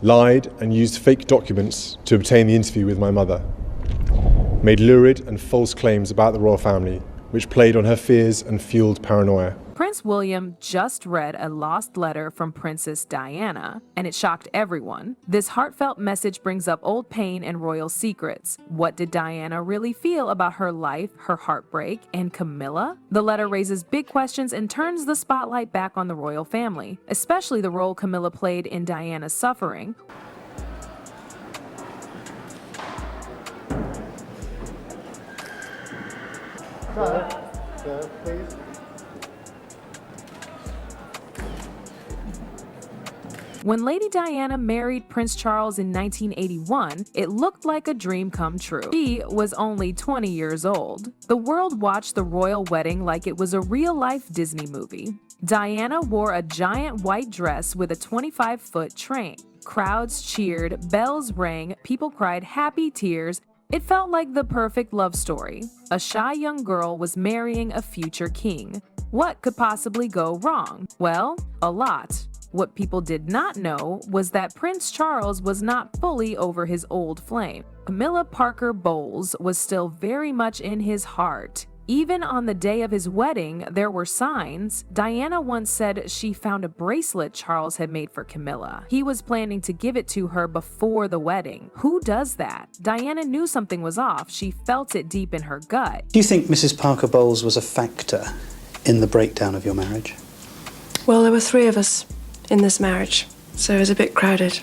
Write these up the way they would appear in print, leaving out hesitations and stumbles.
lied and used fake documents to obtain the interview with my mother, made lurid and false claims about the royal family, which played on her fears and fueled paranoia. Prince William just read a lost letter from Princess Diana, and it shocked everyone. This heartfelt message brings up old pain and royal secrets. What did Diana really feel about her life, her heartbreak, and Camilla? The letter raises big questions and turns the spotlight back on the royal family, especially the role Camilla played in Diana's suffering. Sir, please. When Lady Diana married Prince Charles in 1981, it looked like a dream come true. She was only 20 years old. The world watched the royal wedding like it was a real-life Disney movie. Diana wore a giant white dress with a 25-foot train. Crowds cheered, bells rang, people cried happy tears. It felt like the perfect love story. A shy young girl was marrying a future king. What could possibly go wrong? Well, a lot. What people did not know was that Prince Charles was not fully over his old flame. Camilla Parker Bowles was still very much in his heart. Even on the day of his wedding, there were signs. Diana once said she found a bracelet Charles had made for Camilla. He was planning to give it to her before the wedding. Who does that? Diana knew something was off. She felt it deep in her gut. Do you think Mrs. Parker Bowles was a factor in the breakdown of your marriage? Well, there were three of us in this marriage, so it was a bit crowded.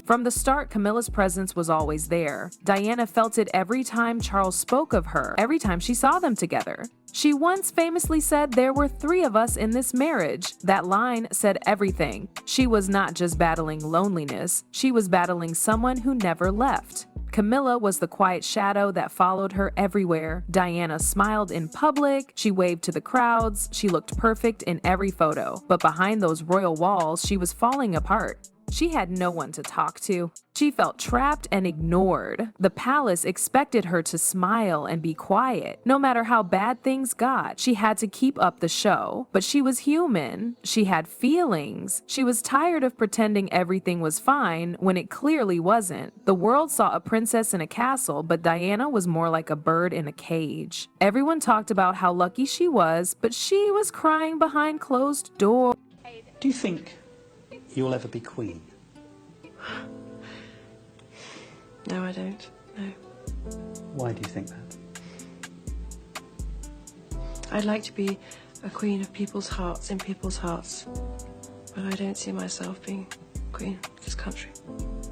From the start, Camilla's presence was always there. Diana felt it every time Charles spoke of her, every time she saw them together. She once famously said, "There were three of us in this marriage." That line said everything. She was not just battling loneliness, she was battling someone who never left. Camilla was the quiet shadow that followed her everywhere. Diana smiled in public, she waved to the crowds, she looked perfect in every photo. But behind those royal walls, she was falling apart. She had no one to talk to. She felt trapped and ignored. The palace expected her to smile and be quiet. No matter how bad things got, she had to keep up the show. But she was human. She had feelings. She was tired of pretending everything was fine when it clearly wasn't. The world saw a princess in a castle, but Diana was more like a bird in a cage. Everyone talked about how lucky she was, but she was crying behind closed doors. Do you think you'll ever be queen? No, I don't. No. Why do you think that? I'd like to be a queen of people's hearts, in people's hearts. But I don't see myself being queen of this country.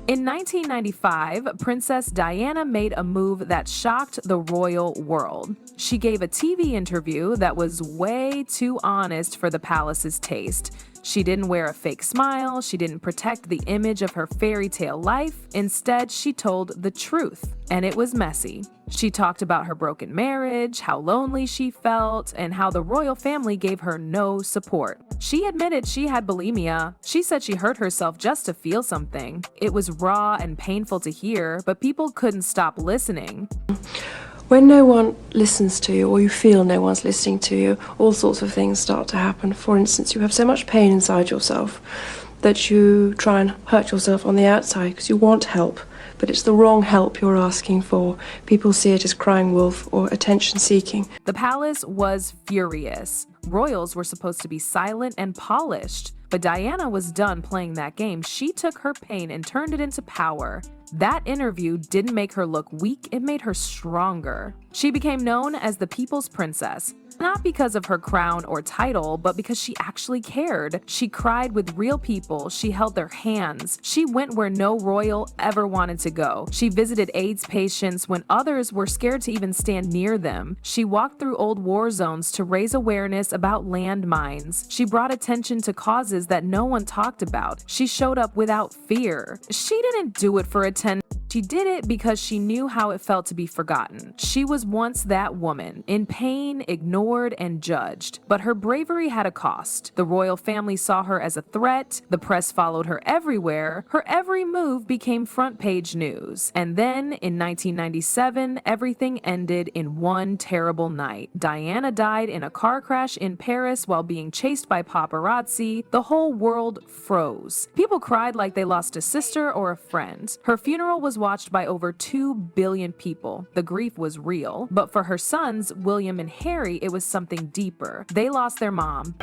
In 1995, Princess Diana made a move that shocked the royal world. She gave a TV interview that was way too honest for the palace's taste. She didn't wear a fake smile, she didn't protect the image of her fairy tale life. Instead, she told the truth, and it was messy. She talked about her broken marriage, how lonely she felt, and how the royal family gave her no support. She admitted she had bulimia. She said she hurt herself just to feel something. It was raw and painful to hear, but people couldn't stop listening. When no one listens to you, or you feel no one's listening to you, all sorts of things start to happen. For instance, you have so much pain inside yourself that you try and hurt yourself on the outside because you want help, but it's the wrong help you're asking for. People see it as crying wolf or attention seeking. The palace was furious. Royals were supposed to be silent and polished, but Diana was done playing that game. She took her pain and turned it into power. That interview didn't make her look weak, it made her stronger. She became known as the People's Princess, not because of her crown or title, but because she actually cared. She cried with real people, she held their hands, she went where no royal ever wanted to go. She visited AIDS patients when others were scared to even stand near them. She walked through old war zones to raise awareness about landmines. She brought attention to causes that no one talked about. She showed up without fear. She didn't do it for attention. She did it because she knew how it felt to be forgotten. She was once that woman, in pain, ignored, and judged. But her bravery had a cost. The royal family saw her as a threat, the press followed her everywhere, her every move became front-page news. And then, in 1997, everything ended in one terrible night. Diana died in a car crash in Paris while being chased by paparazzi. The whole world froze. People cried like they lost a sister or a friend. Her funeral was watched by over 2 billion people. The grief was real, but for her sons, William and Harry, it was something deeper. They lost their mom.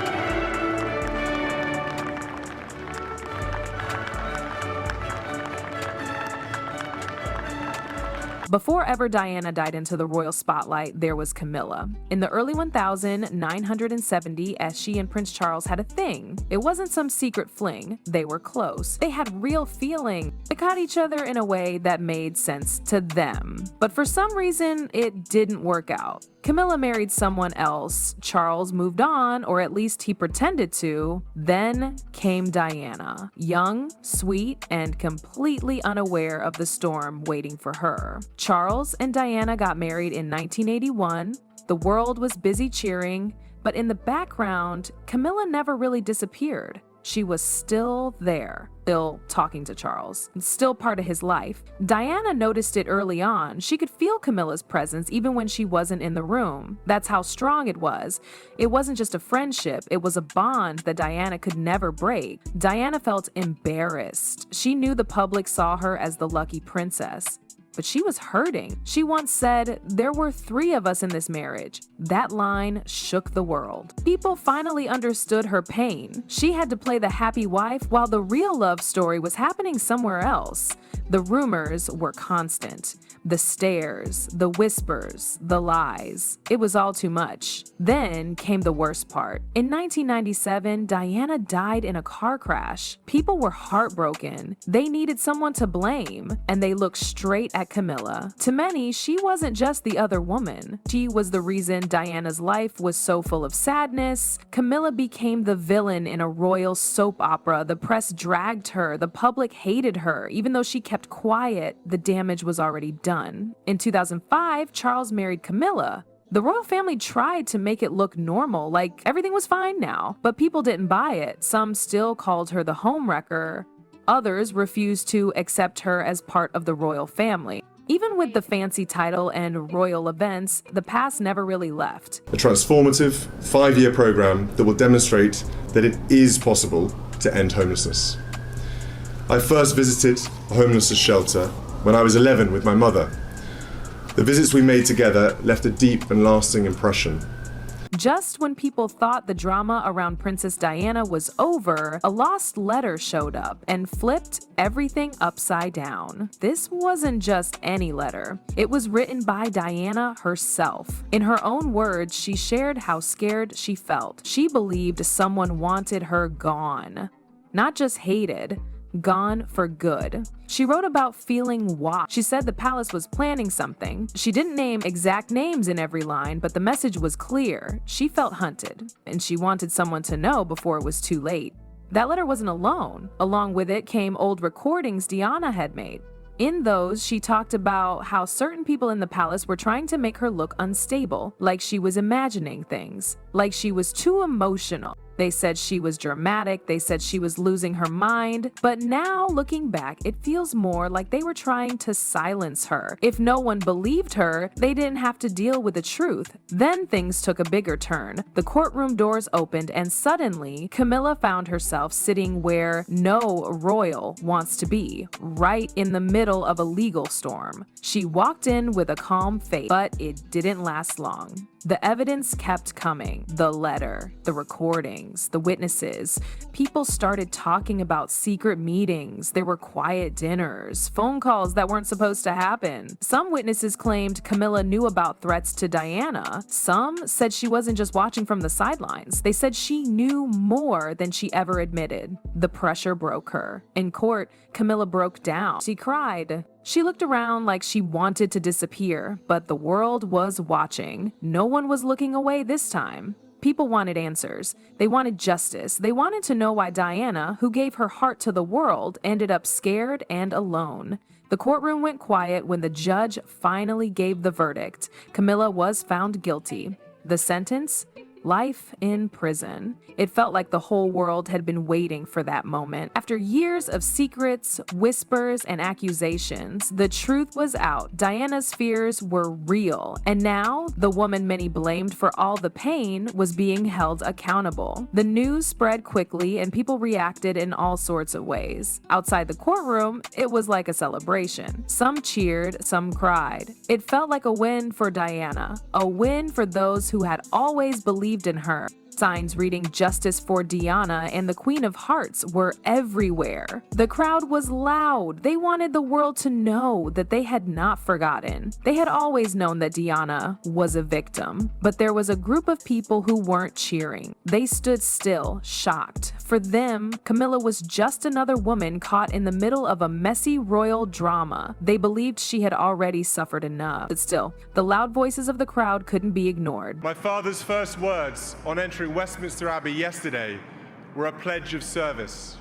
Before ever Diana died into the royal spotlight, there was Camilla. In the early 1970, as she and Prince Charles had a thing. It wasn't some secret fling. They were close. They had real feeling. They caught each other in a way that made sense to them. But for some reason, it didn't work out. Camilla married someone else. Charles moved on, or at least he pretended to. Then came Diana. Young, sweet, and completely unaware of the storm waiting for her. Charles and Diana got married in 1981. The world was busy cheering, but in the background, Camilla never really disappeared. She was still there, still talking to Charles, still part of his life. Diana noticed it early on. She could feel Camilla's presence even when she wasn't in the room. That's how strong it was. It wasn't just a friendship, it was a bond that Diana could never break. Diana felt embarrassed. She knew the public saw her as the lucky princess. But she was hurting. She once said, "There were 3 of us in this marriage." That line shook the world. People finally understood her pain. She had to play the happy wife while the real love story was happening somewhere else. The rumors were constant. The stares, the whispers, the lies. It was all too much. Then came the worst part. In 1997, Diana died in a car crash. People were heartbroken. They needed someone to blame, and they looked straight at Camilla. To many, she wasn't just the other woman. She was the reason Diana's life was so full of sadness. Camilla became the villain in a royal soap opera. The press dragged her. The public hated her. Even though she kept quiet, the damage was already done. In 2005, Charles married Camilla. The royal family tried to make it look normal, like everything was fine now, but people didn't buy it. Some still called her the homewrecker. Others refused to accept her as part of the royal family. Even with the fancy title and royal events, the past never really left. A transformative 5-year program that will demonstrate that it is possible to end homelessness. I first visited a homelessness shelter when I was 11 with my mother. The visits we made together left a deep and lasting impression. Just when people thought the drama around Princess Diana was over, a lost letter showed up and flipped everything upside down. This wasn't just any letter. It was written by Diana herself. In her own words, she shared how scared she felt. She believed someone wanted her gone, not just hated. Gone for good. She wrote about feeling watched. She said the palace was planning something. She didn't name exact names in every line, but the message was clear. She felt hunted, and she wanted someone to know before it was too late. That letter wasn't alone. Along with it came old recordings Diana had made. In those, she talked about how certain people in the palace were trying to make her look unstable, like she was imagining things, like she was too emotional. They said she was dramatic, they said she was losing her mind, but now looking back, it feels more like they were trying to silence her. If no one believed her, they didn't have to deal with the truth. Then things took a bigger turn. The courtroom doors opened and suddenly, Camilla found herself sitting where no royal wants to be, right in the middle of a legal storm. She walked in with a calm face, but it didn't last long. The evidence kept coming. The letter, the recordings, the witnesses. People started talking about secret meetings. There were quiet dinners, phone calls that weren't supposed to happen. Some witnesses claimed Camilla knew about threats to Diana. Some said she wasn't just watching from the sidelines. They said she knew more than she ever admitted. The pressure broke her. In court, Camilla broke down. She cried. She looked around like she wanted to disappear, but the world was watching. No one was looking away this time. People wanted answers. They wanted justice. They wanted to know why Diana, who gave her heart to the world, ended up scared and alone. The courtroom went quiet when the judge finally gave the verdict. Camilla was found guilty. The sentence? Life in prison. It felt like the whole world had been waiting for that moment. After years of secrets, whispers, and accusations, the truth was out. Diana's fears were real, and now the woman many blamed for all the pain was being held accountable. The news spread quickly, and people reacted in all sorts of ways. Outside the courtroom, it was like a celebration. Some cheered, some cried. It felt like a win for Diana, a win for those who had always believed in her. Signs reading "Justice for Diana" and the Queen of Hearts were everywhere. The crowd was loud. They wanted the world to know that they had not forgotten. They had always known that Diana was a victim, but there was a group of people who weren't cheering. They stood still, shocked. For them, Camilla was just another woman caught in the middle of a messy royal drama. They believed she had already suffered enough. But still, the loud voices of the crowd couldn't be ignored. My father's first words on entering Westminster Abbey yesterday were a pledge of service.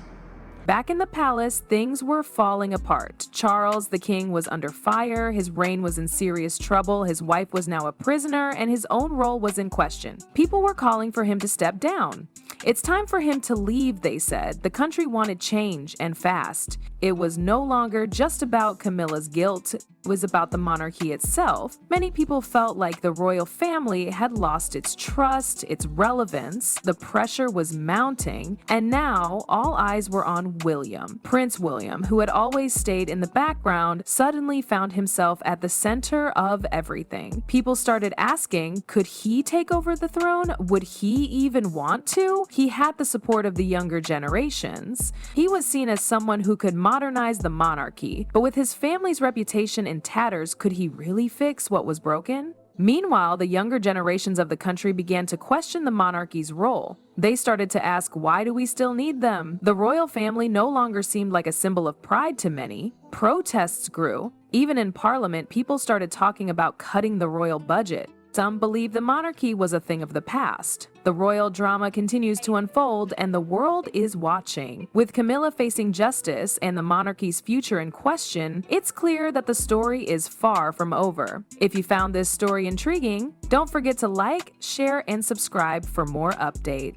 Back in the palace, things were falling apart. Charles, the king, was under fire, his reign was in serious trouble, his wife was now a prisoner, and his own role was in question. People were calling for him to step down. It's time for him to leave, they said. The country wanted change, and fast. It was no longer just about Camilla's guilt, it was about the monarchy itself. Many people felt like the royal family had lost its trust, its relevance, the pressure was mounting, and now all eyes were on William. Prince William, who had always stayed in the background, suddenly found himself at the center of everything. People started asking, could he take over the throne? Would he even want to? He had the support of the younger generations. He was seen as someone who could modernize the monarchy, but with his family's reputation in tatters, could he really fix what was broken? Meanwhile, the younger generations of the country began to question the monarchy's role. They started to ask, why do we still need them? The royal family no longer seemed like a symbol of pride to many. Protests grew. Even in Parliament, people started talking about cutting the royal budget. Some believe the monarchy was a thing of the past. The royal drama continues to unfold, and the world is watching. With Camilla facing justice and the monarchy's future in question, it's clear that the story is far from over. If you found this story intriguing, don't forget to like, share, and subscribe for more updates.